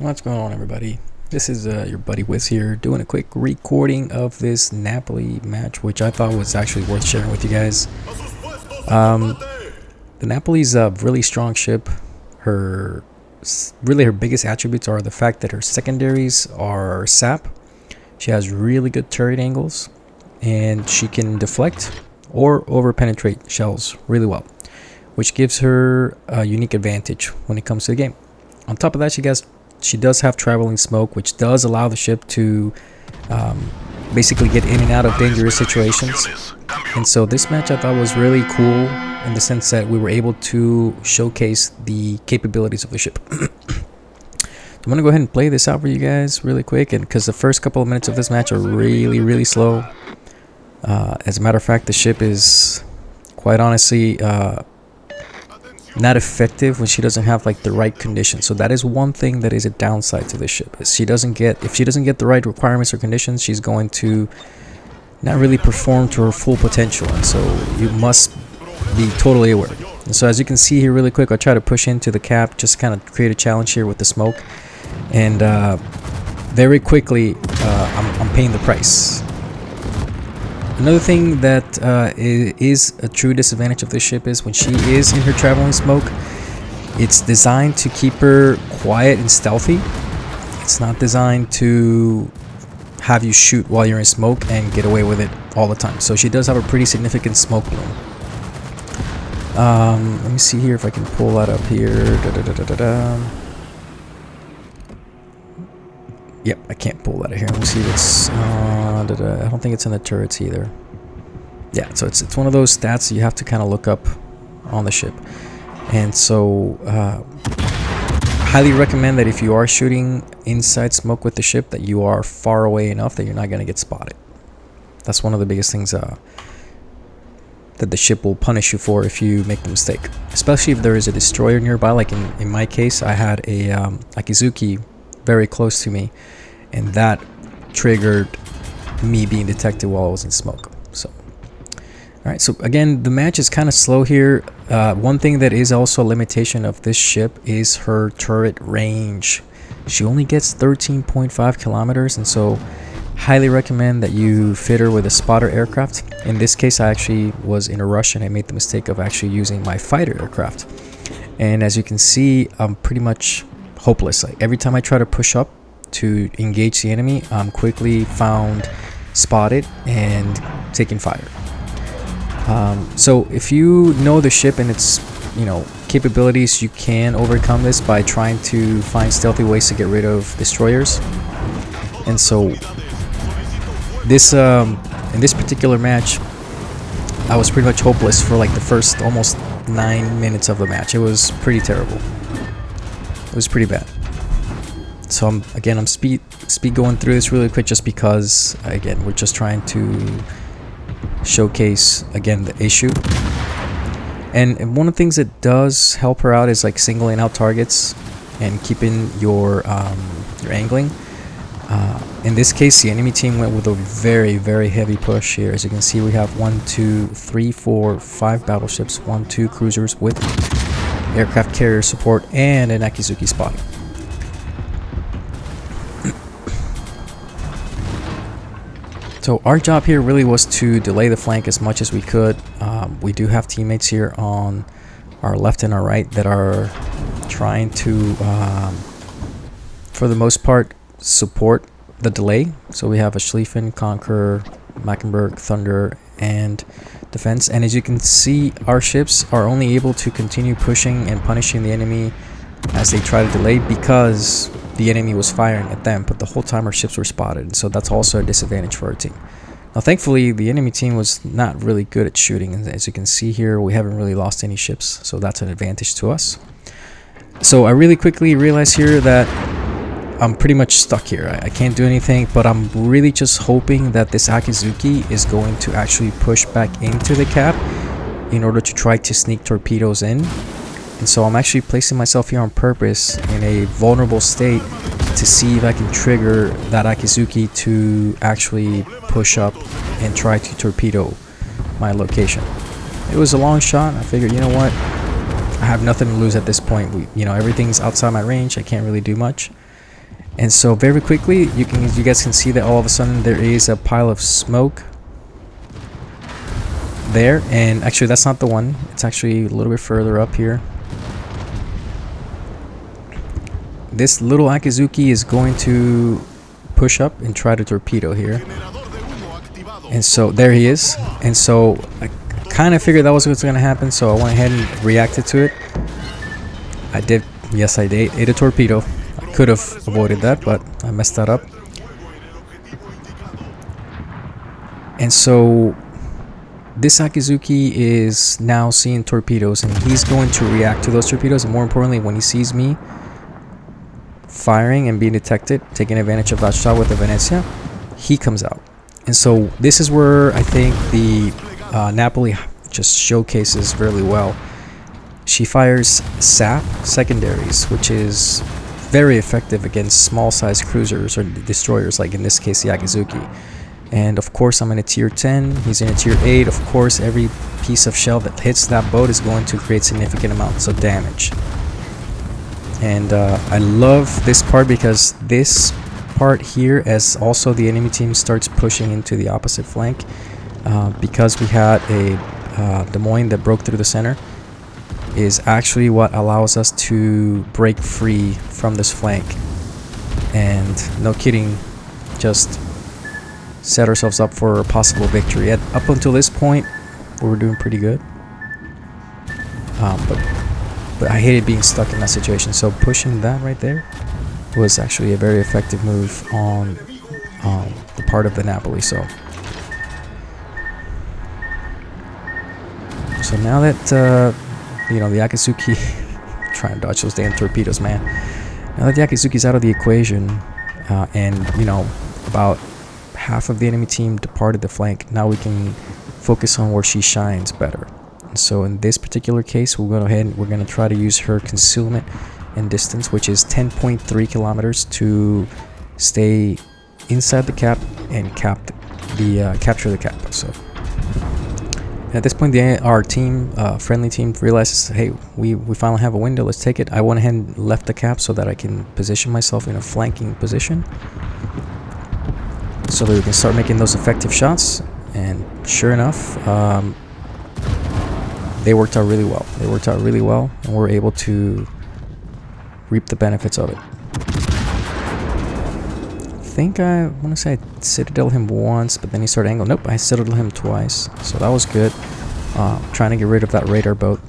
What's going on, everybody? This is your buddy Wiz here, doing a quick recording of this Napoli match, which I thought was actually worth sharing with you guys. The Napoli's a really strong ship. Her biggest attributes are the fact that her secondaries are sap. She has really good turret angles, and she can deflect or over-penetrate shells really well, which gives her a unique advantage when it comes to the game. On top of that, she does have traveling smoke, which does allow the ship to basically get in and out of dangerous situations. And so this match I thought was really cool in the sense that we were able to showcase the capabilities of the ship. I'm going to go ahead and play this out for you guys really quick, and because the first couple of minutes of this match are really slow. As a matter of fact, the ship is quite honestly not effective when she doesn't have like the right conditions. So that is one thing that is a downside to this ship. If she doesn't get the right requirements or conditions, she's going to not really perform to her full potential, and so you must be totally aware. And so as you can see here really quick, I'll try to push into the cap, just kind of create a challenge here with the smoke, and very quickly I'm paying the price. Another thing that is a true disadvantage of this ship is when she is in her traveling smoke, it's designed to keep her quiet and stealthy. It's not designed to have you shoot while you're in smoke and get away with it all the time. So she does have a pretty significant smoke bloom. Let me see here if I can pull that up here. Yep, I can't pull that out here. Let me see if it's I don't think it's in the turrets either. Yeah, so it's one of those stats that you have to kind of look up on the ship. And so highly recommend that if you are shooting inside smoke with the ship, that you are far away enough that you're not going to get spotted. That's one of the biggest things that the ship will punish you for if you make the mistake, especially if there is a destroyer nearby. Like in my case, I had a Akizuki very close to me, and that triggered me being detected while I was in smoke. So alright, so again, the match is kind of slow here. One thing that is also a limitation of this ship is her turret range. She only gets 13.5 kilometers, and so highly recommend that you fit her with a spotter aircraft. In this case, I actually was in a rush and I made the mistake of actually using my fighter aircraft, and as you can see, I'm pretty much hopeless. Like every time I try to push up to engage the enemy, I'm quickly found, spotted, and taking fire. So if you know the ship and its capabilities, you can overcome this by trying to find stealthy ways to get rid of destroyers. And so this in this particular match, I was pretty much hopeless for like the first almost 9 minutes of the match. It was pretty terrible. It was pretty bad. So I'm speed going through this really quick, just because again we're just trying to showcase again the issue. And one of the things that does help her out is like singling out targets and keeping your angling. In this case, the enemy team went with a very heavy push here. As you can see, we have 1, 2, 3, 4, 5 battleships, 1, 2 cruisers with aircraft carrier support, and an Akizuki spot. So our job here really was to delay the flank as much as we could. We do have teammates here on our left and our right that are trying to, for the most part, support the delay. So we have a Schlieffen, Conqueror, Mecklenburg, Thunder, and Defense. And as you can see, our ships are only able to continue pushing and punishing the enemy as they try to delay, because the enemy was firing at them, but the whole time our ships were spotted. And so that's also a disadvantage for our team. Now thankfully, the enemy team was not really good at shooting, and as you can see here, we haven't really lost any ships, so that's an advantage to us. So I really quickly realized here that I'm pretty much stuck here. I can't do anything, but I'm really just hoping that this Akizuki is going to actually push back into the cap in order to try to sneak torpedoes in. And so I'm actually placing myself here on purpose in a vulnerable state to see if I can trigger that Akizuki to actually push up and try to torpedo my location. It was a long shot. I figured, you know what, I have nothing to lose at this point. Everything's outside my range. I can't really do much. And so very quickly, you guys can see that all of a sudden there is a pile of smoke there, and actually that's not the one. It's actually a little bit further up here. This little Akizuki is going to push up and try to torpedo here. And so there he is. And so I kind of figured that was what's going to happen, so I went ahead and reacted to it. I did. Yes, I did. Ate a torpedo. I could have avoided that, but I messed that up. And so this Akizuki is now seeing torpedoes, and he's going to react to those torpedoes. And more importantly, when he sees me firing and being detected, taking advantage of that shot with the Venezia, he comes out. And so this is where I think the Napoli just showcases really well. She fires SAP secondaries, which is very effective against small-sized cruisers or destroyers, like in this case the Akizuki. And of course I'm in a tier 10, he's in a tier 8. Of course every piece of shell that hits that boat is going to create significant amounts of damage. And I love this part because this part here, as also the enemy team starts pushing into the opposite flank, because we had a Des Moines that broke through the center, is actually what allows us to break free from this flank. And no kidding, just set ourselves up for a possible victory. Up until this point, we were doing pretty good. But I hated being stuck in that situation. So pushing that right there was actually a very effective move on the part of the Napoli. So now that you know, the Akizuki trying to dodge those damn torpedoes, man. Now that the Akizuki's out of the equation, and you know, about half of the enemy team departed the flank, now we can focus on where she shines better. And so in this particular case, we'll go ahead and we're going to try to use her concealment and distance, which is 10.3 kilometers, to stay inside the cap and capture the cap. So at this point, our team, friendly team, realizes, hey, we finally have a window, let's take it. I went ahead and left the cap so that I can position myself in a flanking position, so that we can start making those effective shots. And sure enough, they worked out really well. And we're able to reap the benefits of it. I think I want to say I citadeled him once, but then he started angling. Nope, I citadeled him twice, so that was good. Trying to get rid of that radar boat.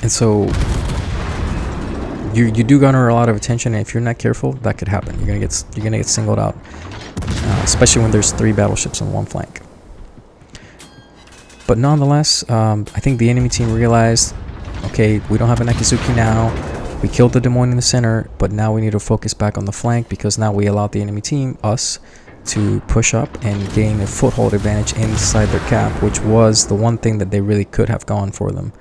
And so you do garner a lot of attention, and if you're not careful, that could happen. You're gonna get singled out, especially when there's 3 battleships on one flank. But nonetheless, I think the enemy team realized, okay, we don't have an Akizuki now. We killed the Des Moines in the center, but now we need to focus back on the flank, because now we allowed the enemy team, us, to push up and gain a foothold advantage inside their cap, which was the one thing that they really could have gone for them.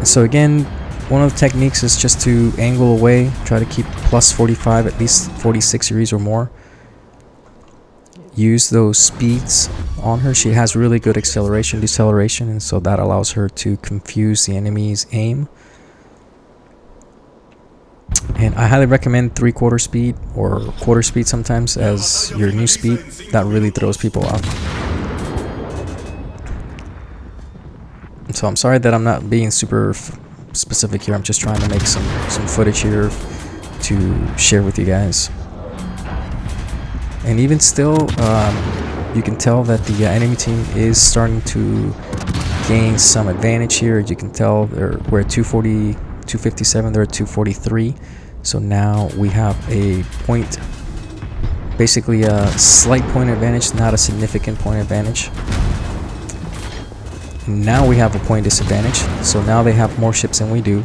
So again, one of the techniques is just to angle away, try to keep plus 45, at least 46 degrees or more. Use those speeds on her. She has really good acceleration, deceleration, and so that allows her to confuse the enemy's aim. And I highly recommend 3/4 speed or quarter speed sometimes as your new speed. That really throws people off. So I'm sorry that I'm not being super specific here. I'm just trying to make some footage here to share with you guys. And even still, you can tell that the enemy team is starting to gain some advantage here. You can tell we're at 240, 257, they're at 243. So now we have a point, basically a slight point advantage, not a significant point advantage. Now we have a point disadvantage, so now they have more ships than we do.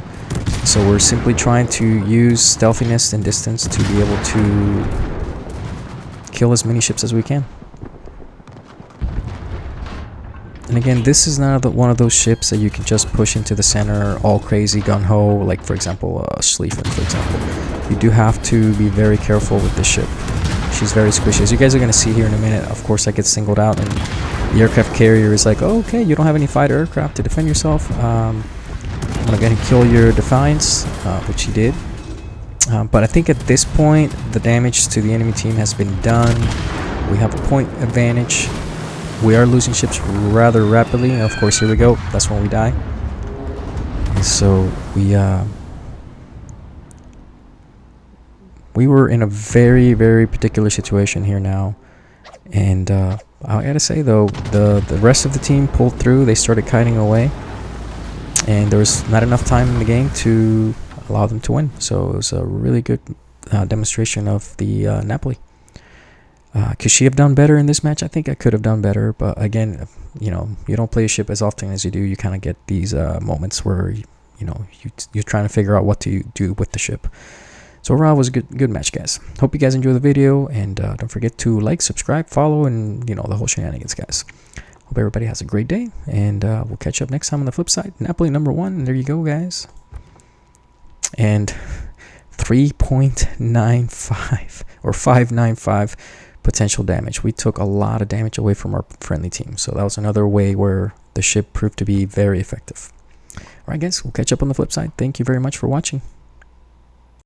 So we're simply trying to use stealthiness and distance to be able to kill as many ships as we can. And again, this is not one of those ships that you can just push into the center all crazy gung-ho, like for example Schlieffen, for example. You do have to be very careful with this ship. She's very squishy. As you guys are going to see here in a minute, of course I get singled out, and The aircraft carrier is like, oh, okay, you don't have any fighter aircraft to defend yourself. I'm gonna go ahead and kill your Defiance, which he did. But I think at this point, the damage to the enemy team has been done. We have a point advantage. We are losing ships rather rapidly. And of course, here we go. That's when we die. And so we were in a very, very particular situation here now. And I gotta say though, the rest of the team pulled through. They started kiting away, and there was not enough time in the game to allow them to win. So it was a really good demonstration of the Napoli. Could she have done better in this match? I think I could have done better, but again, you know, you don't play a ship as often as you do. You kind of get these moments where you're trying to figure out what to do with the ship. So overall, it was a good match, guys. Hope you guys enjoy the video, and don't forget to like, subscribe, follow, and the whole shenanigans, guys. Hope everybody has a great day, and we'll catch up next time on the flip side. Napoli #1. There you go, guys. And 3.95 or 595 potential damage. We took a lot of damage away from our friendly team, so that was another way where the ship proved to be very effective. All right, guys, we'll catch up on the flip side. Thank you very much for watching.